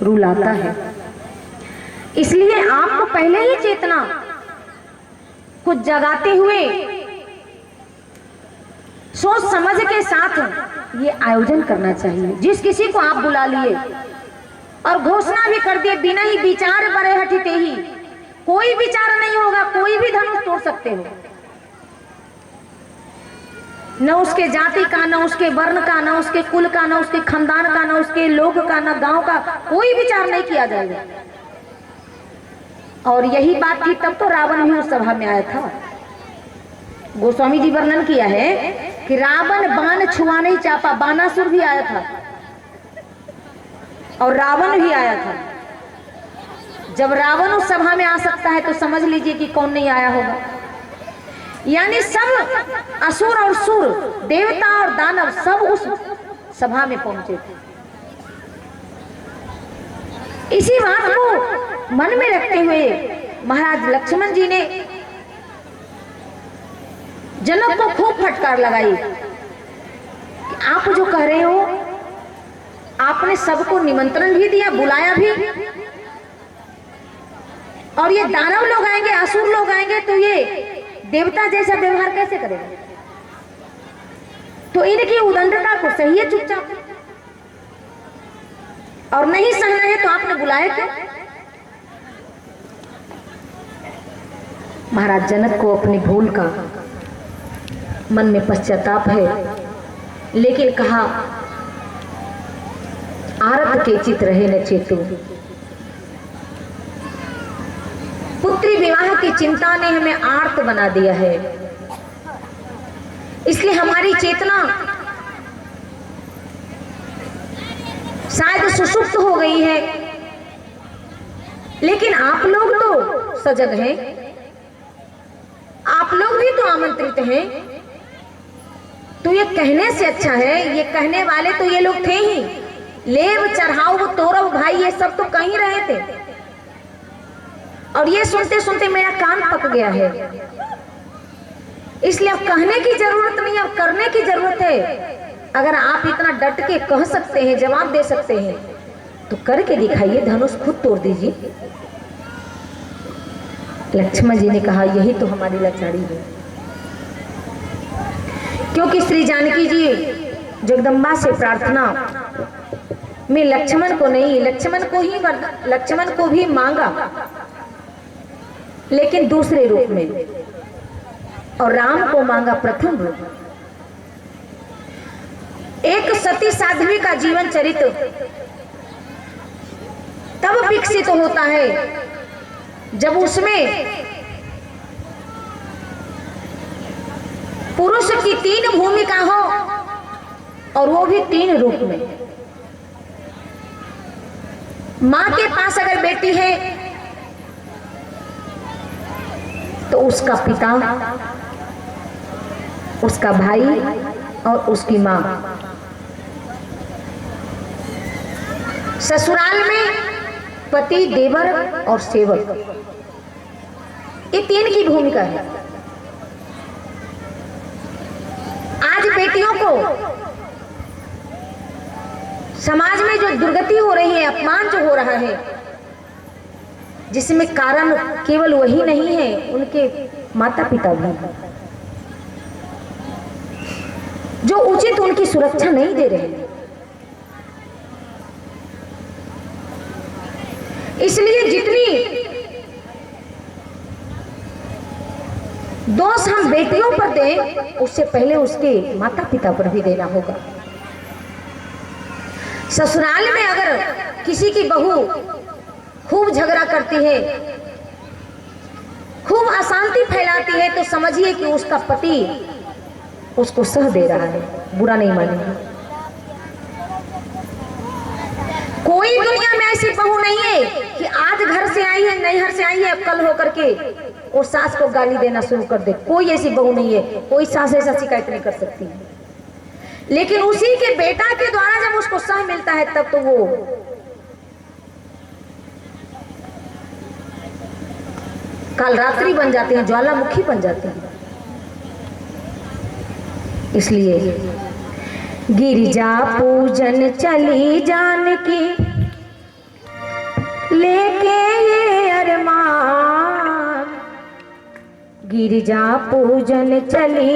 रुलाता है। इसलिए आपको पहले ही चेतना कुछ जगाते हुए सोच समझ के साथ ये आयोजन करना चाहिए। जिस किसी को आप बुला लिए और घोषणा भी कर दिए बिना ही विचार बड़े हटते ही, कोई विचार नहीं होगा, कोई भी धनुष तोड़ सकते हो। न उसके जाति का, न उसके वर्ण का, न उसके कुल का, न उसके खानदान का, न उसके लोग का, न गांव का, कोई विचार नहीं किया जाएगा। और यही बात थी तब तो रावण भी उस सभा में आया था। गोस्वामी जी वर्णन किया है कि रावण बाण छुआ नहीं चापा, बानासुर भी आया था और रावण भी आया था। जब रावण उस सभा में आ सकता है तो समझ लीजिए कि कौन नहीं आया होगा। यानी सब असुर और सुर, देवता और दानव सब उस सभा में पहुंचे थे। इसी बात को मन में रखते हुए महाराज लक्ष्मण जी ने जनक को खूब फटकार लगाई कि आप जो कह रहे हो, आपने सबको निमंत्रण भी दिया, बुलाया भी, और ये दानव लोग आएंगे, असुर लोग आएंगे तो ये देवता जैसा व्यवहार कैसे करेगा? तो इनकी उदंडता को सही है चुपचाप, और नहीं सहना है तो आपने बुलाया क्यों? महाराज जनक को अपनी भूल का मन में पश्चाताप है, लेकिन कहा आरत के चित रहे न चेतु। पुत्री विवाह की चिंता ने हमें आर्त बना दिया है, इसलिए हमारी चेतना शायद सुषुप्त हो गई है। लेकिन आप लोग तो सजग हैं, आप लोग भी तो आमंत्रित हैं। तो ये कहने से अच्छा है, ये कहने वाले तो ये लोग थे ही, लेव चढ़ाओ तोरव भाई, ये सब तो कहीं रहे थे। और ये सुनते सुनते मेरा कान पक गया है, इसलिए अब कहने की जरूरत नहीं, अब करने की जरूरत है। अगर आप इतना डट के कह सकते हैं, जवाब दे सकते हैं, तो करके दिखाइए, धनुष खुद तोड़ दीजिए। लक्ष्मण जी ने कहा यही तो हमारी लाचारी है, क्योंकि श्री जानकी जी जगदम्बा से प्रार्थना में लक्ष्मण को नहीं, लक्ष्मण को भी मांगा, लेकिन दूसरे रूप में, और राम को मांगा प्रथम रूप। एक सती साध्वी का जीवन चरित्र तब विकसित होता है जब उसमें पुरुष की 3 भूमिका हो, और वो भी 3 रूप में। मां के पास अगर बेटी है तो उसका पिता, उसका भाई और उसकी मां। ससुराल में पति, देवर और सेवक, ये 3 की भूमिका है। आज बेटियों को समाज में जो दुर्गति हो रही है, अपमान जो हो रहा है, जिसमें कारण केवल वही नहीं है, उनके माता पिता भी, जो उचित उनकी सुरक्षा नहीं दे रहे हैं। इसलिए जितनी दोष हम बेटियों पर दें, उससे पहले उसके माता पिता पर भी देना होगा। ससुराल में अगर किसी की बहू खूब झगड़ा करती है, खूब अशांति फैलाती है, तो समझिए कि उसका पति उसको सह दे रहा है, बुरा नहीं मानेंगे। कोई दुनिया में ऐसी बहू नहीं है कि आज घर से आई है, नैहर से आई है, अब कल होकर के और सास को गाली देना शुरू कर दे। कोई ऐसी बहू नहीं है, कोई सास ऐसा शिकायत नहीं कर सकती है। लेकिन उसी के बेटा के द्वारा जब उसको सह मिलता है, तब तो वो कालरात्रि बन जाते हैं, ज्वालामुखी बन जाते हैं। इसलिए गिरिजा पूजन चली जानकी, लेके ये अरमान गिरजा पूजन चली।